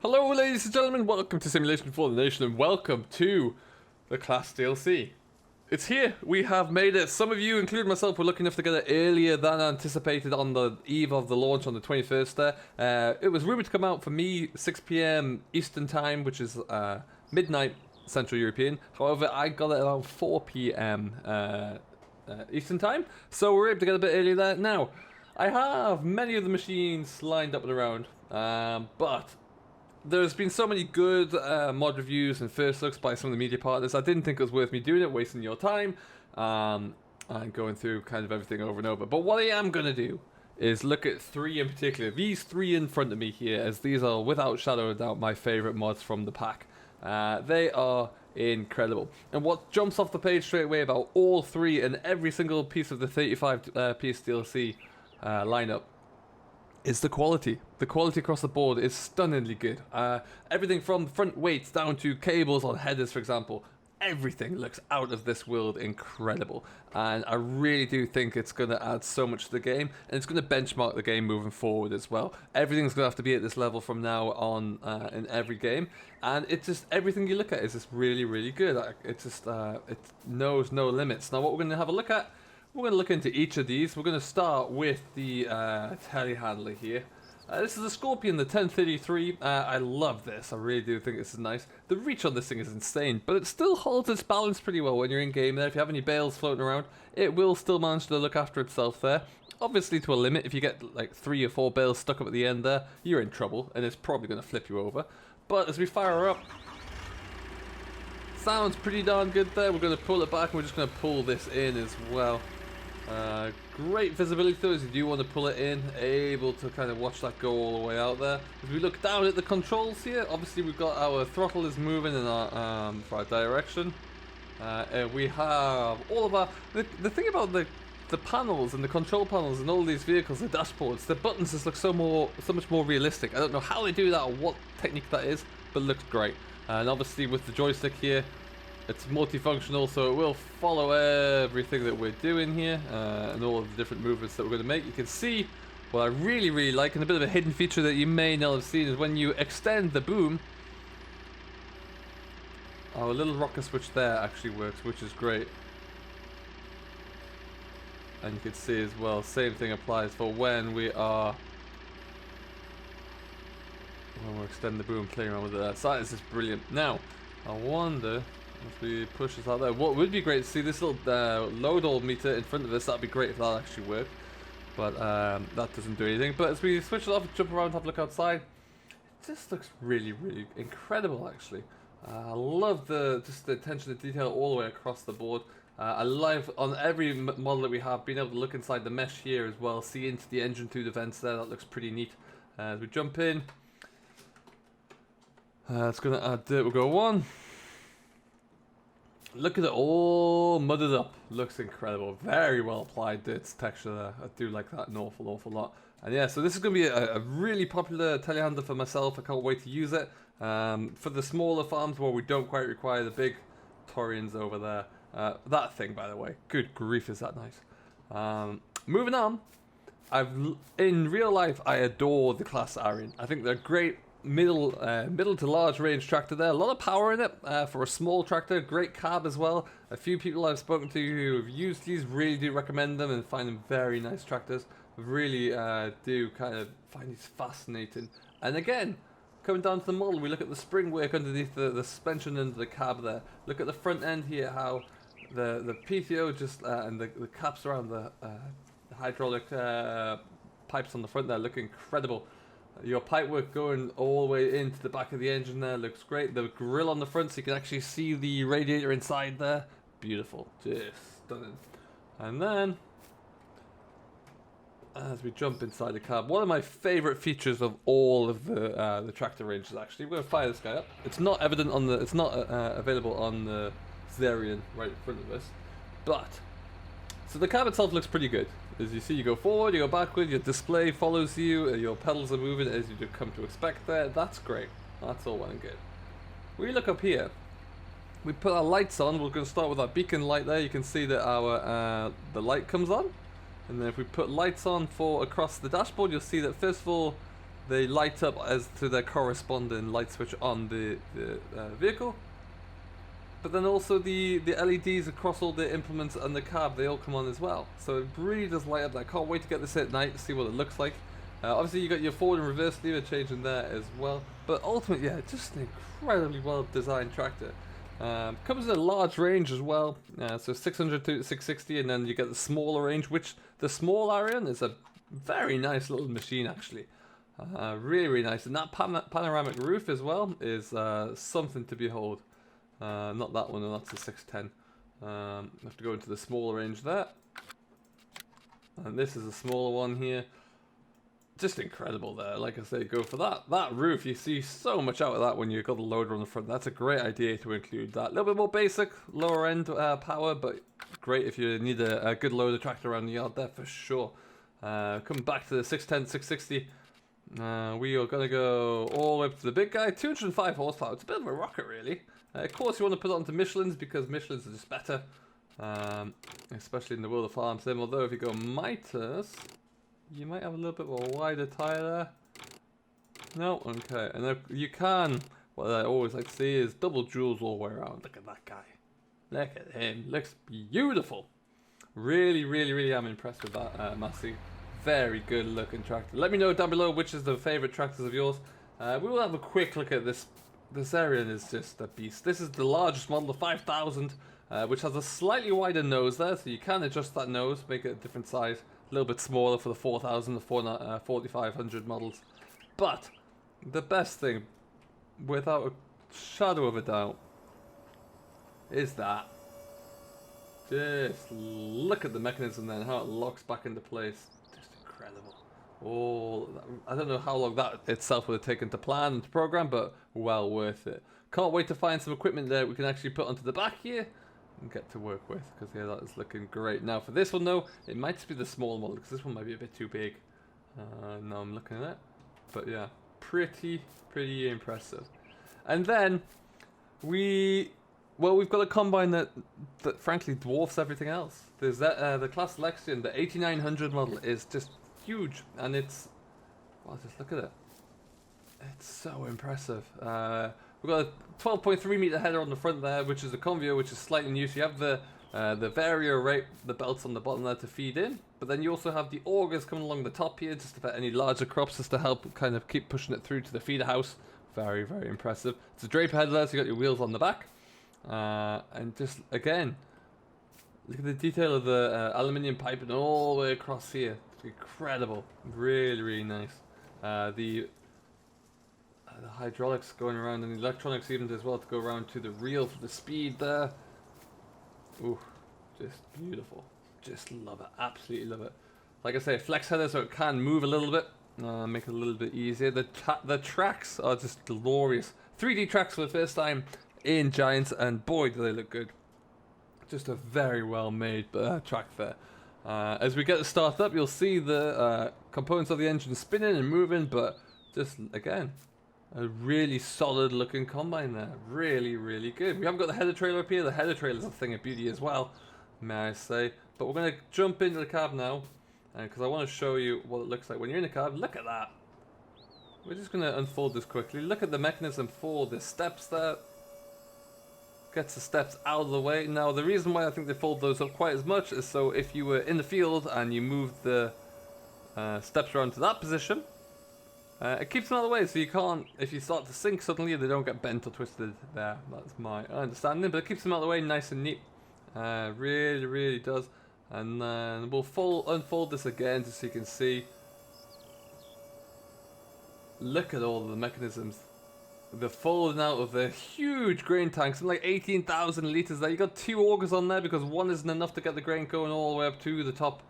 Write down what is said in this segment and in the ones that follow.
Hello ladies and gentlemen, welcome to Simulation for the Nation and welcome to the Claas DLC. It's here, we have made it. Some of you, including myself, were lucky enough to get it earlier than anticipated on the eve of the launch on the 21st there. It was rumoured to come out for me 6 PM Eastern Time, which is midnight Central European. However, I got it around 4 PM Eastern Time, so we're able to get a bit earlier there. Now, I have many of the machines lined up and around, but there's been so many good mod reviews and first looks by some of the media partners. I didn't think it was worth me doing it, wasting your time, and going through kind of everything over and over. But what I am going to do is look at three in particular. These three in front of me here, as these are without shadow of doubt my favourite mods from the pack. They are incredible. And what jumps off the page straight away about all three and every single piece of the 35 piece DLC lineup is the quality. The quality across the board is stunningly good. Everything from front weights down to cables on headers, for example. Everything looks out of this world incredible. And I really do think it's going to add so much to the game. And it's going to benchmark the game moving forward as well. Everything's going to have to be at this level from now on in every game. And it's just, everything you look at is just really, really good. It just, it knows no limits. Now what we're going to have a look at, we're going to look into each of these. We're going to start with the telehandler here. This is the Scorpion, the 1033. I love this. I really do think this is nice. The reach on this thing is insane, but it still holds its balance pretty well when you're in game there. If you have any bales floating around, it will still manage to look after itself there. Obviously to a limit. If you get like 3 or 4 bales stuck up at the end there, you're in trouble, and it's probably going to flip you over. But as we fire her up, sounds pretty darn good there. We're going to pull it back, and we're just going to pull this in as well. Great visibility though, as you do want to pull it in, able to kind of watch that go all the way out there. As we look down at the controls here, obviously we've got our throttle is moving in our for our direction. And we have all of our the thing about the panels and the control panels and all these vehicles, the dashboards, the buttons just look so much more realistic. I don't know how they do that or what technique that is, but it looks great. And obviously with the joystick here, it's multifunctional, so it will follow everything that we're doing here and all of the different movements that we're going to make. You can see what I really, really like, and a bit of a hidden feature that you may not have seen, is when you extend the boom, our little rocker switch there actually works, which is great. And you can see as well, same thing applies for when we're extending the boom, playing around with it. So that is just brilliant. Now, I wonder, as we push this out there, what would be great to see this little load all meter in front of us. That'd be great if that actually worked, but that doesn't do anything. But as we switch it off and jump around, have a look outside, it just looks really, really incredible actually. I love just the attention to detail all the way across the board. I love on every model that we have being able to look inside the mesh here as well, see into the engine through the vents there. That looks pretty neat. As we jump in, it's going to add dirt. We'll go 1. Look at it all mudded up. Looks incredible. Very well applied dirt texture there. I do like that an awful lot. And yeah, so this is going to be a really popular telehandler for myself. I can't wait to use it. For the smaller farms where we don't quite require the big Taurians over there. That thing, by the way, good grief, is that nice. Moving on, in real life, I adore the Claas Arian. I think they're great. Middle to large range tractor there. A lot of power in it for a small tractor. Great cab as well. A few people I've spoken to who have used these really do recommend them and find them very nice tractors. Really do kind of find these fascinating. And again, coming down to the model, we look at the spring work underneath the suspension and the cab there. Look at the front end here, how the PTO just and the caps around the hydraulic pipes on the front there look incredible. Your pipework going all the way into the back of the engine there looks great. The grill on the front, so you can actually see the radiator inside there. Beautiful, just stunning. And then, as we jump inside the cab, one of my favourite features of all of the tractor ranges, actually, we're gonna fire this guy up. It's not evident on the, it's not available on the Zarian right in front of us, but so the cab itself looks pretty good. As you see, you go forward, you go backward, your display follows you, your pedals are moving as you come to expect there. That's great. That's all well and good. We look up here. We put our lights on. We're going to start with our beacon light there. You can see that our the light comes on. And then if we put lights on for across the dashboard, you'll see that first of all, they light up as to their corresponding light switch on the vehicle. But then also the LEDs across all the implements and the cab, they all come on as well. So it really does light up. I can't wait to get this at night to see what it looks like. Obviously you got your forward and reverse lever changing there as well. But ultimately, yeah, just an incredibly well designed tractor. Comes in a large range as well, so 600 to 660, and then you get the smaller range, which the small Arion is a very nice little machine actually. Really, really nice. And that panoramic roof as well is something to behold. Not that one, and that's the 610. Have to go into the smaller range there. And this is a smaller one here. Just incredible there. Like I say, go for that roof. You see so much out of that when you've got the loader on the front. That's a great idea to include that. A little bit more basic, lower end power, but great if you need a good loader tractor around the yard there for sure. Coming back to the 610, 660. We are going to go all the way up to the big guy. 205 horsepower. It's a bit of a rocket, really. Of course, you want to put it onto Michelin's because Michelin's are just better. Especially in the world of farm sim. Although if you go Mitres, you might have a little bit of a wider tyre there. No? Okay. And then you can, what I always like to see is double jewels all the way around. Look at that guy. Look at him. Looks beautiful. Really, really, really am impressed with that, Massey. Very good looking tractor. Let me know down below which is the favourite tractors of yours. We will have a quick look at this. This Arion is just a beast. This is the largest model, the 5000, which has a slightly wider nose there, so you can adjust that nose, make it a different size. A little bit smaller for the 4000, the 4500 models. But the best thing, without a shadow of a doubt, is that. Just look at the mechanism then, how it locks back into place. Just incredible. Oh, I don't know how long that itself would have taken to plan and to program, but well worth it. Can't wait to find some equipment there we can actually put onto the back here and get to work with, because yeah, that is looking great. Now for this one though, it might just be the small model, because this one might be a bit too big. Now I'm looking at it, but yeah, pretty impressive. And then we've got a combine that frankly dwarfs everything else. There's that the Claas Lexion, the 8900 model is just huge, and it's, well, just look at it. It's so impressive. We've got a 12.3 meter header on the front there, which is a Convio, which is slightly new. So you have the Vario rate, the belts on the bottom there to feed in, but then you also have the augers coming along the top here, just for any larger crops, just to help kind of keep pushing it through to the feeder house. Very impressive. It's a draper header there, so you got your wheels on the back, and just again, look at the detail of the aluminium piping all the way across here. It's incredible. Really nice. The hydraulics going around, and the electronics even as well to go around to the reel for the speed there. Ooh, just beautiful. Just love it. Absolutely love it. Like I say, flex header so it can move a little bit. Make it a little bit easier. The tracks are just glorious. 3D tracks for the first time in Giants, and boy do they look good. Just a very well made track there. As we get the start up, you'll see the components of the engine spinning and moving, but just again, a really solid looking combine there. Really good. We haven't got the header trailer up here. The header trailer is a thing of beauty as well, may I say. But we're going to jump into the cab now, because I want to show you what it looks like when you're in the cab. Look at that. We're just going to unfold this quickly. Look at the mechanism for the steps there. Gets the steps out of the way. Now the reason why I think they fold those up quite as much is so if you were in the field and you moved the steps around to that position, it keeps them out of the way, so you can't, if you start to sink suddenly, they don't get bent or twisted there. That's my understanding, but it keeps them out of the way nice and neat. Really does. And then we'll unfold this again just so you can see. Look at all of the mechanisms. The folding out of the huge grain tanks, something like 18,000 litres there. You got 2 augers on there because one isn't enough to get the grain going all the way up to the top.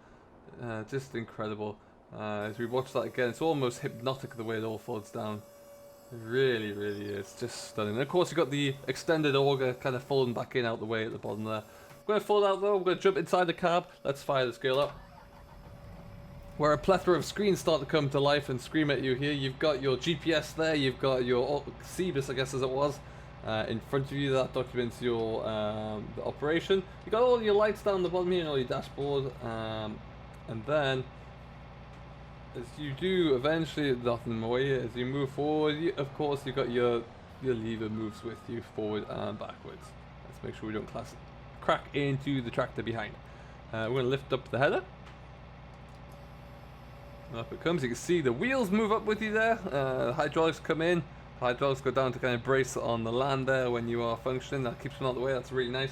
Just incredible. As we watch that again, it's almost hypnotic the way it all folds down. It really is. Just stunning. And of course, you've got the extended auger kind of folding back in out the way at the bottom there. We're going to fold out though, we're going to jump inside the cab. Let's fire this girl up. Where a plethora of screens start to come to life and scream at you here. You've got your GPS there, you've got your CBIS, I guess as it was, in front of you. That documents your the operation. You've got all your lights down the bottom here and all your dashboard. And then as you do eventually, nothing more here. As you move forward, of course, you've got your lever moves with you forward and backwards. Let's make sure we don't crack into the tractor behind. We're going to lift up the header. Up it comes. You can see the wheels move up with you there. The hydraulics come in. The hydraulics go down to kind of brace on the land there when you are functioning. That keeps them out of the way. That's really nice.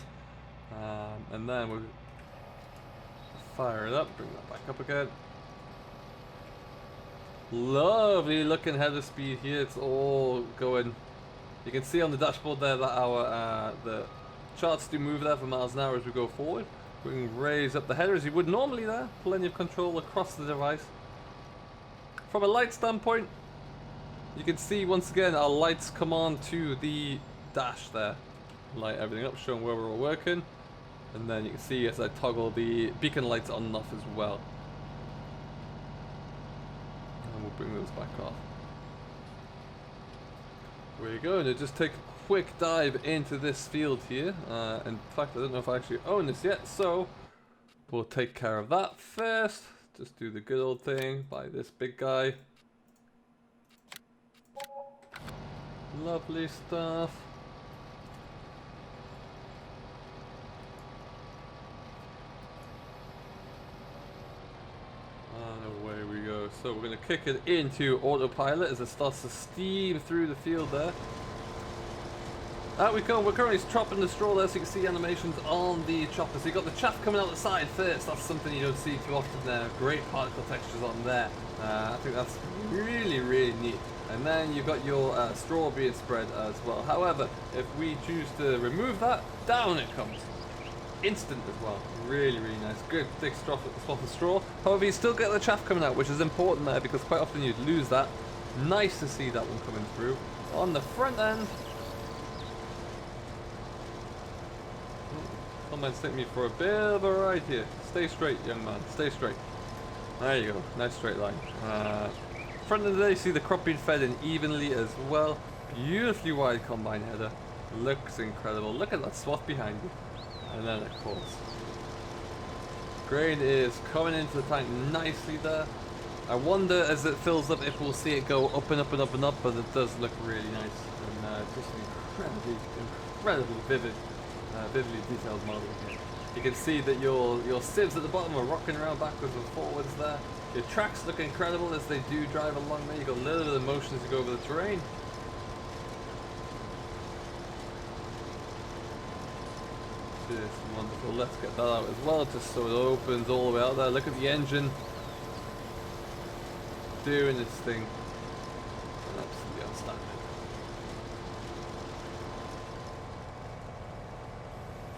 And then we'll fire it up. Bring that back up again. Lovely looking header speed here. It's all going. You can see on the dashboard there that our the charts do move there for miles an hour as we go forward. We can raise up the header as you would normally there. Plenty of control across the device. From a light standpoint, you can see once again our lights come on to the dash there. Light everything up, showing where we're all working. And then you can see as I toggle the beacon lights on and off as well. And we'll bring those back off. We're going to just take a quick dive into this field here. In fact, I don't know if I actually own this yet, so we'll take care of that first. Just do the good old thing, buy this big guy. Lovely stuff. And away we go. So we're going to kick it into autopilot as it starts to steam through the field there. Out we come. We're currently chopping the straw there, so you can see animations on the chopper. So you've got the chaff coming out the side first. That's something you don't see too often there. Great particle textures on there. I think that's really, really neat. And then you've got your straw being spread as well. However, if we choose to remove that, down it comes. Instant as well. Really, really nice. Good thick swath of straw. However, you still get the chaff coming out, which is important there because quite often you'd lose that. Nice to see that one coming through. On the front end, someone's taking me for a bit of a ride here. Stay straight, young man. Stay straight. There you go. Nice straight line. Front of the day, you see the crop being fed in evenly as well. Beautifully wide combine header. Looks incredible. Look at that swath behind you. And then, of course, grain is coming into the tank nicely there. I wonder as it fills up if we'll see it go up and up and up and up, but it does look really nice. And just incredibly vividly detailed model here. You can see that your sieves at the bottom are rocking around backwards and forwards there. Your tracks look incredible as they do drive along there. You've got a little bit of motion as you go over the terrain. Just wonderful. Let's get that out as well, just so it opens all the way out there. Look at the engine doing its thing. Absolutely outstanding.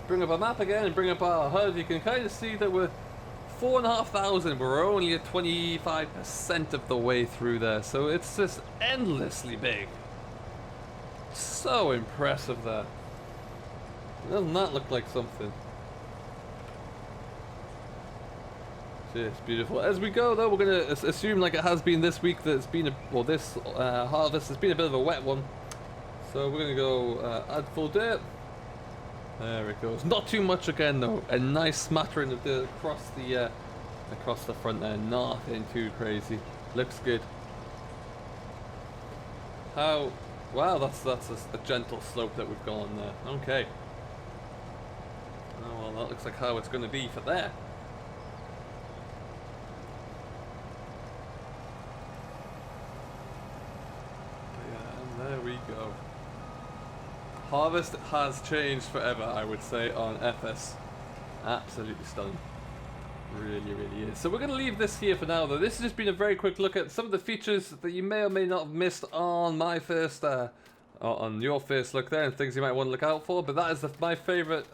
Bring up our map again and bring up our HUD. You can kind of see that we're 4,500. We're only at 25% of the way through there, so it's just endlessly big. So impressive there. Doesn't that look like something? Just beautiful. As we go though, we're going to assume like it has been this week that it's been this harvest has been a bit of a wet one. So we're going to go add full dirt. There it goes. Not too much again though. A nice smattering of dirt across the front there. Nothing too crazy. Looks good. How? Wow, that's a gentle slope that we've gone there. Okay. Oh well, that looks like how it's going to be for there. Yeah, and there we go. Harvest has changed forever, I would say, on FS. Absolutely stunning. Really, really is. So we're going to leave this here for now, though. This has just been a very quick look at some of the features that you may or may not have missed on my first, on your first look there, and things you might want to look out for. But that is my favourite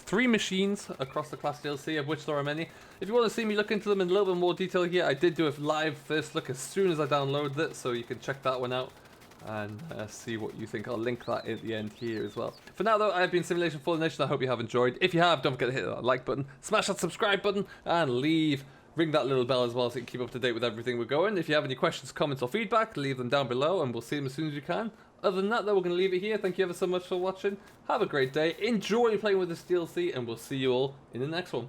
3 machines across the Claas DLC, of which there are many. If you want to see me look into them in a little bit more detail here, I did do a live first look as soon as I downloaded it, so you can check that one out and see what you think. I'll link that at the end here as well. For now though, I've been Simulation for the Nation. I hope you have enjoyed. If you have, don't forget to hit that like button, smash that subscribe button, and ring that little bell as well so you can keep up to date with everything we're going. If you have any questions, comments or feedback, leave them down below and we'll see them as soon as you can. Other than that though, we're going to leave it here. Thank you ever so much for watching. Have a great day. Enjoy playing with this DLC and we'll see you all in the next one.